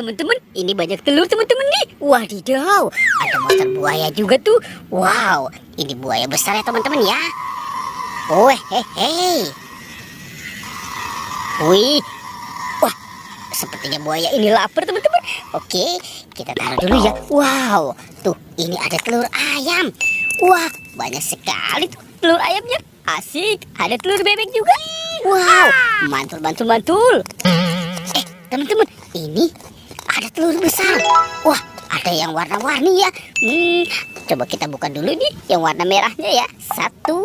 teman-teman, ini banyak telur teman-teman nih. Wadidaw, ada monster buaya juga tuh. Wow, ini buaya besar ya teman-teman ya. Oh, hehehe. Wih, wah, sepertinya buaya ini lapar teman-teman. Oke, kita taruh dulu ya. Wow, tuh ini ada telur ayam. Wah, banyak sekali tuh telur ayamnya. Asik, ada telur bebek juga. Wow, mantul. Teman-teman, ini ada telur besar. Wah, ada yang warna-warni ya. Coba kita buka dulu nih yang warna merahnya ya. 1,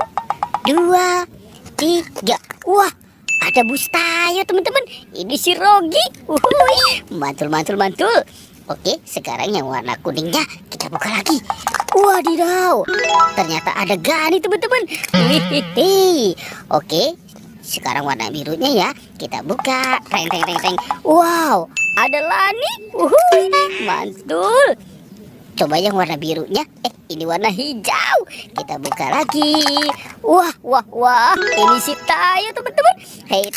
2, 3. Wah, ada Bustayo teman-teman. Ini si Rogi. Mantul. Oke, sekarang yang warna kuningnya kita buka lagi. Wadidaw, ternyata ada Gani teman-teman. Oke, sekarang warna birunya ya kita buka. Teng. Wow, ada Lani. Mantul. Coba yang warna birunya. Ini warna hijau. Kita buka lagi. Wah, ini si Tayo teman-teman. Hei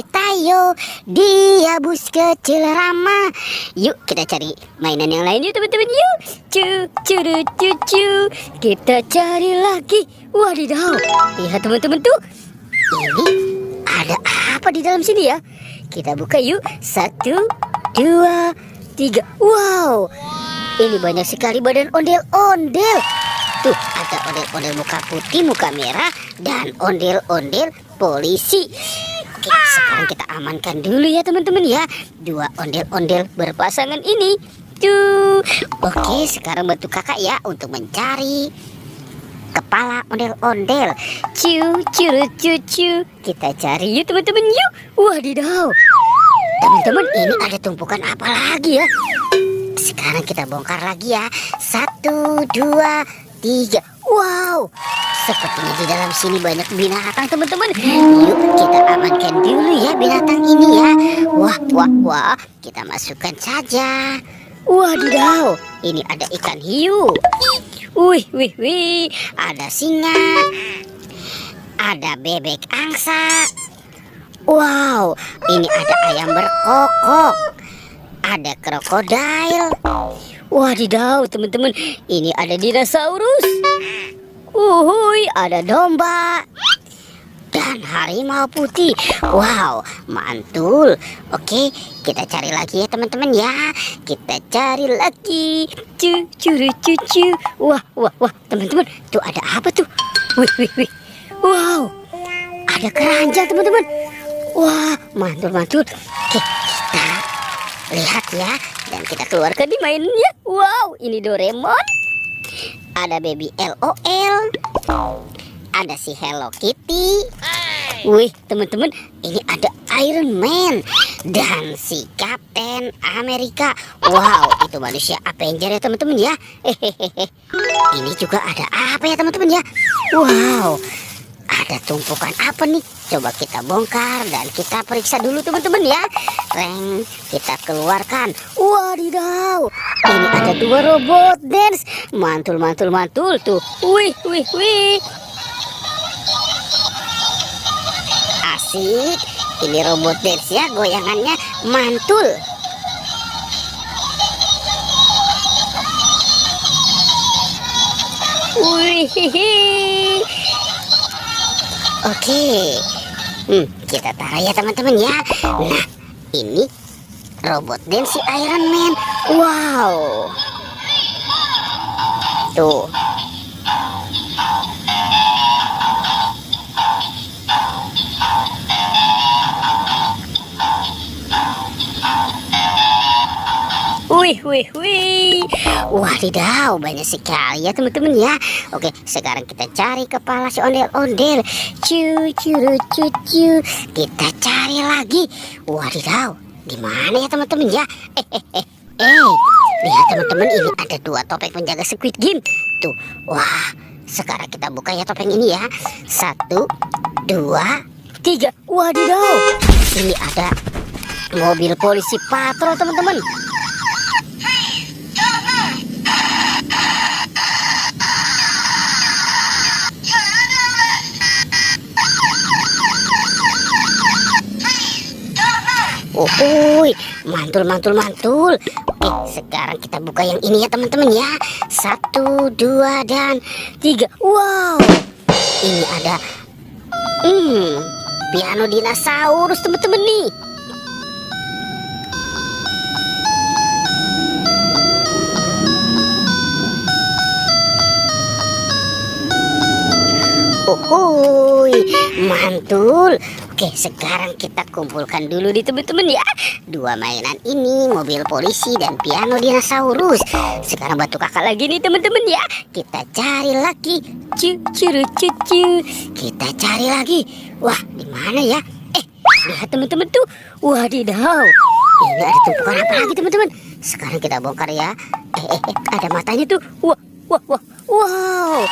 Tayo, dia bus kecil ramah. Yuk kita cari mainan yang lain yuk teman-teman yuk. Cu. Kita cari lagi. Wadidaw, lihat teman-teman tuh. Ini ada apa di dalam sini ya? Kita buka yuk. 1, 2, 3. Wow, ini banyak sekali badan ondel-ondel. Tuh ada ondel-ondel muka putih, muka merah, dan ondel-ondel polisi. Oke, sekarang kita amankan dulu ya teman-teman ya. 2 ondel-ondel berpasangan ini. Tuh. Oke, sekarang bantu kakak ya untuk mencari kepala ondel-ondel. Cu. Kita cari yuk teman-teman yuk. Wadidaw, teman-teman, ini ada tumpukan apa lagi ya? Sekarang kita bongkar lagi ya. 1, 2, 3. Wow, sepertinya di dalam sini banyak binatang teman-teman. Yuk kita amankan dulu ya binatang ini ya. Wah, kita masukkan saja. Wadidaw, ini ada ikan hiu. Wih, ada singa, ada bebek angsa. Wow, ini ada ayam berkokok, ada krokodil. Wadidaw teman-teman, ini ada dinosaurus. Ada domba dan harimau putih. Wow, mantul. Oke, kita cari lagi ya teman-teman ya. Kita cari lagi. Cu. Wah, teman-teman, tuh ada apa tuh? Wih. Wow, ada keranjang teman-teman. Wah, mantul. Oke, kita lihat ya. Dan kita keluarkan di mainnya. Wow, ini Doraemon. Ada baby LOL. Ada si Hello Kitty. Wih, teman-teman, ini ada Iron Man dan si Captain America. Wow, itu manusia Avenger ya teman-teman ya. Ini juga ada apa ya teman-teman ya? Wow, ada tumpukan apa nih? Coba kita bongkar dan kita periksa dulu teman-teman ya. Kita keluarkan. Wadidaw, ini ada 2 robot dance. Mantul tuh. Wih. Asik. Ini robot dance ya, goyangannya mantul. Wih. Oke, kita taruh ya teman-teman ya. Nah, ini robot dance si Iron Man. Wow, tuh. Wih. Wadidaw, banyak sekali ya teman-teman ya. Oke, sekarang kita cari kepala si ondel-ondel. Cu. Kita cari lagi. Wadidaw, di mana ya teman-teman ya? Lihat teman-teman, ini ada 2 topeng penjaga Squid Game. Tuh, wah, sekarang kita buka ya topeng ini ya. 1, 2, 3. Wadidaw, ini ada mobil polisi patrol teman-teman. Uhuy, mantul, mantul, mantul. Oke, sekarang kita buka yang ini ya teman-teman ya. 1, 2, dan 3. Wow, ini ada piano dinosaurus teman-teman nih. Uhuy, mantul. Oke, sekarang kita kumpulkan dulu di teman-teman ya. Dua mainan ini, mobil polisi dan piano dinosaurus. Sekarang bantu kakak lagi nih teman-teman ya. Kita cari lagi. Cu. Kita cari lagi. Wah, di mana ya? Lihat teman-teman tuh. Wadidaw. Ini ada tumpukan apa lagi teman-teman? Sekarang kita bongkar ya. Ada matanya tuh. Wow.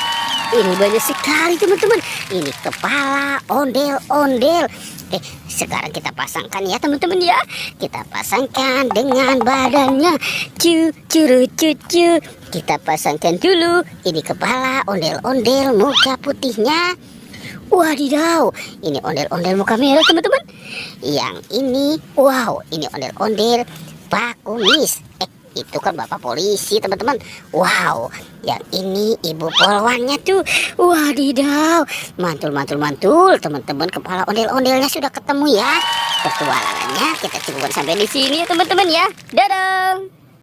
Ini banyak sekali teman-teman. Ini kepala ondel-ondel. Sekarang kita pasangkan ya teman-teman ya. Kita pasangkan dengan badannya. Cu. Kita pasangkan dulu. Ini kepala ondel-ondel muka putihnya. Wadidaw, ini ondel-ondel muka merah teman-teman. Yang ini, wow, ini ondel-ondel Pak Kumis. Itu kan bapak polisi teman-teman. Wow, yang ini ibu polwannya tuh. Wadidaw, mantul teman-teman. Kepala ondel-ondelnya sudah ketemu ya. Petualangannya kita cukupkan sampai di sini ya teman-teman ya. Dadah.